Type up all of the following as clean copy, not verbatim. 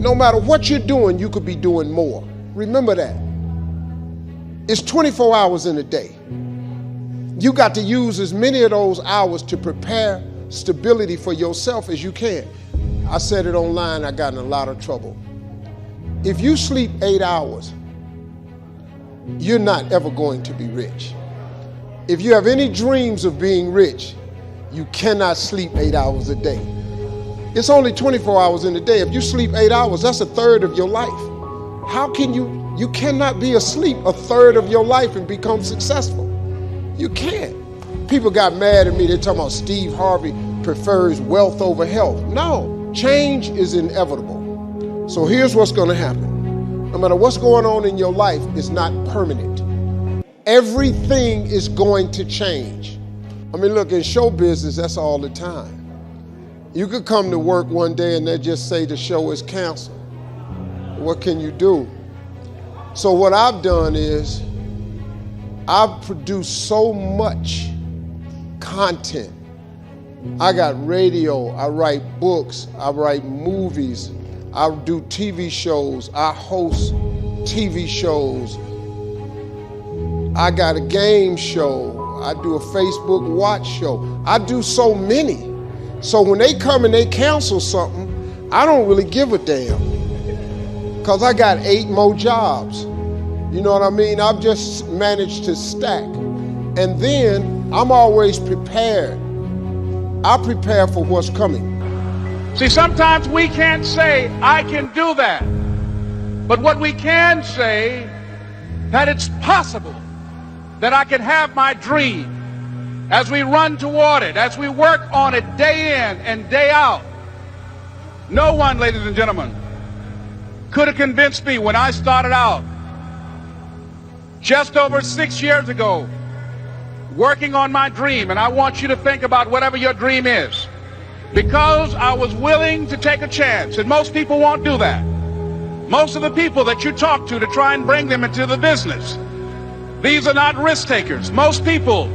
No matter what you're doing, you could be doing more. Remember that. It's 24 hours in a day. You got to use as many of those hours to prepare stability for yourself as you can. I said it online, I got in a lot of trouble. If you sleep 8 hours, you're not ever going to be rich. If you have any dreams of being rich, you cannot sleep 8 hours a day. It's only 24 hours in a day. If you sleep 8 hours, that's a third of your life. How can you cannot be asleep a third of your life and become successful. You can't. People got mad at me. They're talking about Steve Harvey prefers wealth over health. No, change is inevitable. So here's what's going to happen. No matter what's going on in your life, it's not permanent. Everything is going to change. I mean, look, in show business, that's all the time. You could come to work one day and they just say the show is canceled. What can you do? So what I've done is I've produced so much content. I got radio, I write books, I write movies, I do TV shows, I host TV shows. I got a game show, I do a Facebook watch show. I do so many. So when they come and they cancel something, I don't really give a damn. Because I got 8 more jobs. You know what I mean? I've just managed to stack. And then I'm always prepared. I prepare for what's coming. See, sometimes we can't say, I can do that. But what we can say, that it's possible that I can have my dream as we run toward it, as we work on it day in and day out. No one, ladies and gentlemen, could have convinced me when I started out just over 6 years ago working on my dream. And I want you to think about whatever your dream is, because I was willing to take a chance. And most people won't do that. Most of the people that you talk to try and bring them into the business, these are not risk takers. Most people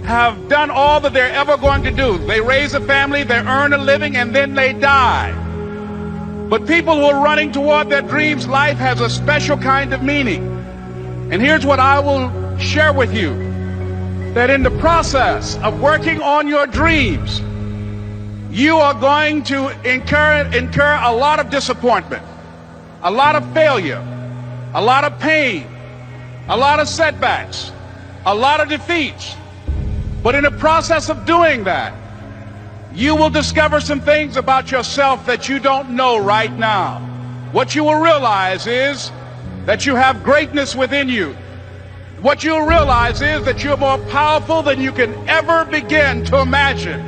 have done all that they're ever going to do. They raise a family, they earn a living, and then they die. But people who are running toward their dreams, life has a special kind of meaning. And here's what I will share with you, that in the process of working on your dreams, you are going to incur a lot of disappointment, a lot of failure, a lot of pain, a lot of setbacks, a lot of defeats. But in the process of doing that, you will discover some things about yourself that you don't know right now. What you will realize is that you have greatness within you. What you'll realize is that you're more powerful than you can ever begin to imagine.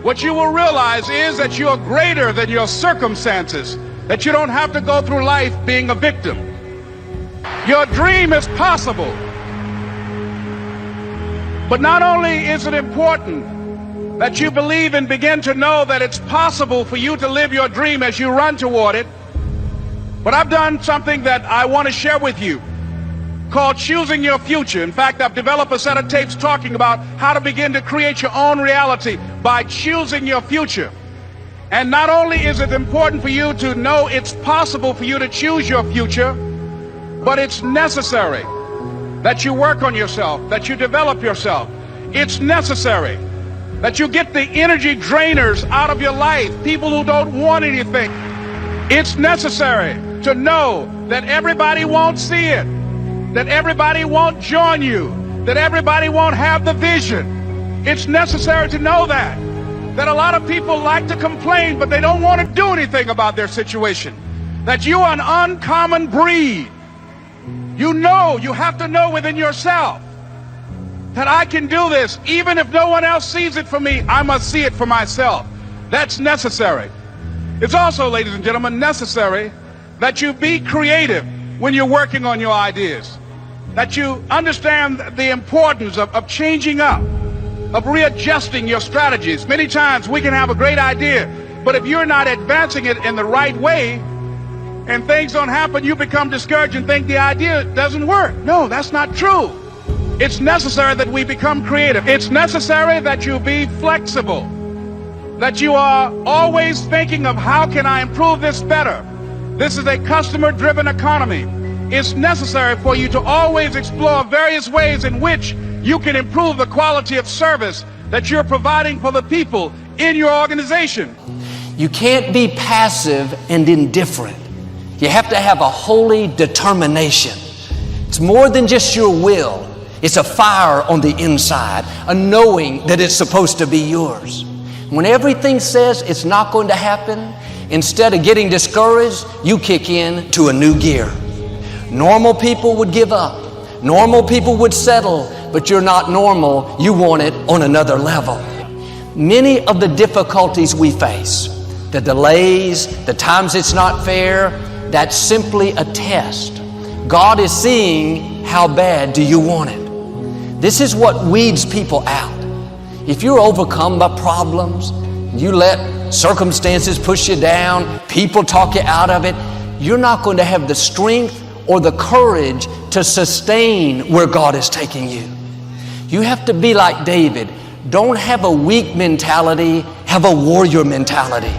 What you will realize is that you're greater than your circumstances, that you don't have to go through life being a victim. Your dream is possible. But not only is it important that you believe and begin to know that it's possible for you to live your dream as you run toward it, but I've done something that I want to share with you called Choosing Your Future. In fact, I've developed a set of tapes talking about how to begin to create your own reality by choosing your future. And not only is it important for you to know it's possible for you to choose your future, but it's necessary that you work on yourself, that you develop yourself. It's necessary that you get the energy drainers out of your life, people who don't want anything. It's necessary to know that everybody won't see it, that everybody won't join you, that everybody won't have the vision. It's necessary to know that a lot of people like to complain, but they don't want to do anything about their situation, that you are an uncommon breed. You know, you have to know within yourself that I can do this. Even if no one else sees it for me, I must see it for myself. That's necessary. It's also, ladies and gentlemen, necessary that you be creative when you're working on your ideas, that you understand the importance of changing up, of readjusting your strategies. Many times we can have a great idea, but if you're not advancing it in the right way and things don't happen, you become discouraged and think the idea doesn't work. No, that's not true. It's necessary that we become creative. It's necessary that you be flexible, that you are always thinking of how can I improve this better, This is a customer-driven economy. It's necessary for you to always explore various ways in which you can improve the quality of service that you're providing for the people in your organization. You can't be passive and indifferent. You have to have a holy determination. It's more than just your will. It's a fire on the inside, a knowing that it's supposed to be yours. When everything says it's not going to happen, instead of getting discouraged, you kick in to a new gear. Normal people would give up. Normal people would settle, but you're not normal. You want it on another level. Many of the difficulties we face, the delays, the times it's not fair, that's simply a test. God is seeing how bad do you want it. This is what weeds people out. If you're overcome by problems, you let circumstances push you down, people talk you out of it, you're not going to have the strength or the courage to sustain where God is taking you. You have to be like David. Don't have a weak mentality, have a warrior mentality.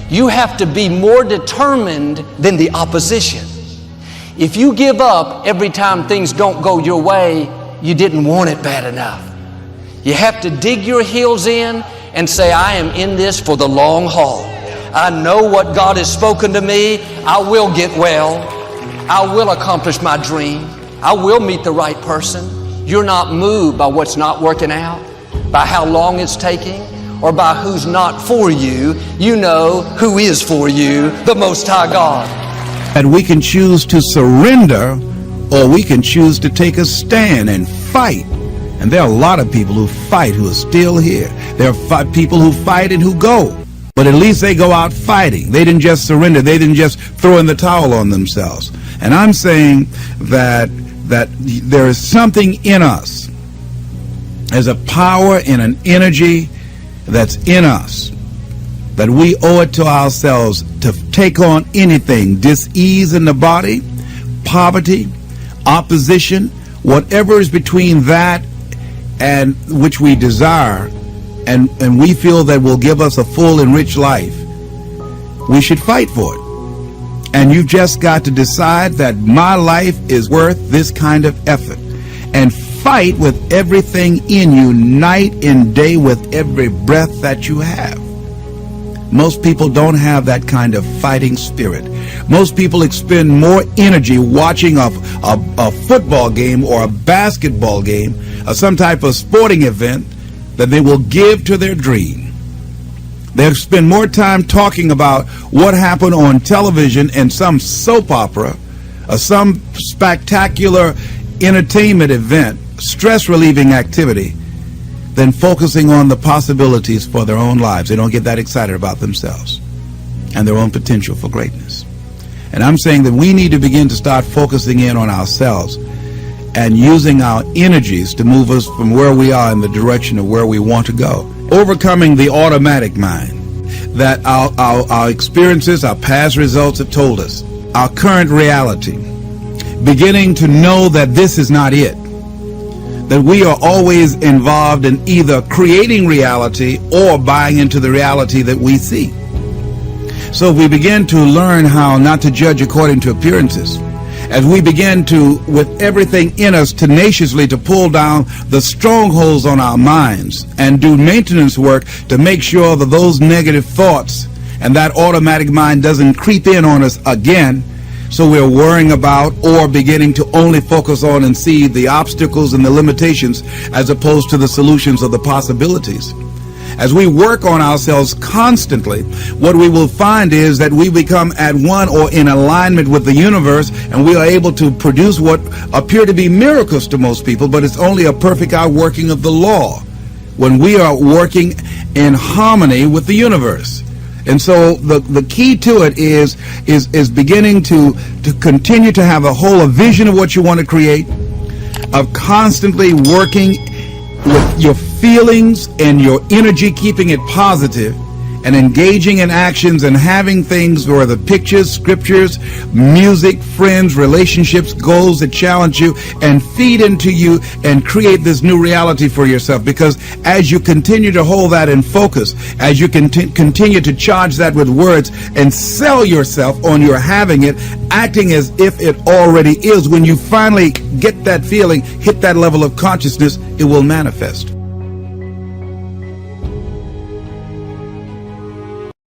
You have to be more determined than the opposition. If you give up every time things don't go your way, you didn't want it bad enough. You have to dig your heels in and say, I am in this for the long haul. I know what God has spoken to me. I will get well. I will accomplish my dream. I will meet the right person. You're not moved by what's not working out, by how long it's taking, or by who's not for you. You know who is for you, the Most High God. And we can choose to surrender, or we can choose to take a stand and fight. And there are a lot of people who fight who are still here. There are people who fight and who go. But at least they go out fighting. They didn't just surrender. They didn't just throw in the towel on themselves. And I'm saying that there is something in us. There's a power and an energy that's in us, that we owe it to ourselves to take on anything, dis-ease in the body, poverty, opposition, whatever is between that and which we desire, and we feel that will give us a full and rich life. We should fight for it. And you've just got to decide that my life is worth this kind of effort, and fight with everything in you, night and day, with every breath that you have. Most people don't have that kind of fighting spirit. Most people expend more energy watching a football game or a basketball game or some type of sporting event than they will give to their dream. They'll spend more time talking about what happened on television in some soap opera or some spectacular entertainment event, stress-relieving activity, than focusing on the possibilities for their own lives. They don't get that excited about themselves and their own potential for greatness. And I'm saying that we need to begin to start focusing in on ourselves and using our energies to move us from where we are in the direction of where we want to go. Overcoming the automatic mind that our experiences, our past results have told us, our current reality, beginning to know that this is not it, that we are always involved in either creating reality or buying into the reality that we see. So if we begin to learn how not to judge according to appearances, as we begin to, with everything in us, tenaciously to pull down the strongholds on our minds and do maintenance work to make sure that those negative thoughts and that automatic mind doesn't creep in on us again, so we're worrying about or beginning to only focus on and see the obstacles and the limitations as opposed to the solutions or the possibilities. As we work on ourselves constantly, what we will find is that we become at one or in alignment with the universe, and we are able to produce what appear to be miracles to most people, but it's only a perfect outworking of the law when we are working in harmony with the universe. And so the key to it is beginning to continue to have a vision of what you want to create, of constantly working with your feelings and your energy, keeping it positive, and engaging in actions and having things where the pictures, scriptures, music, friends, relationships, goals that challenge you and feed into you and create this new reality for yourself. Because as you continue to hold that in focus, as you continue to charge that with words and sell yourself on your having it, acting as if it already is, when you finally get that feeling, hit that level of consciousness, it will manifest.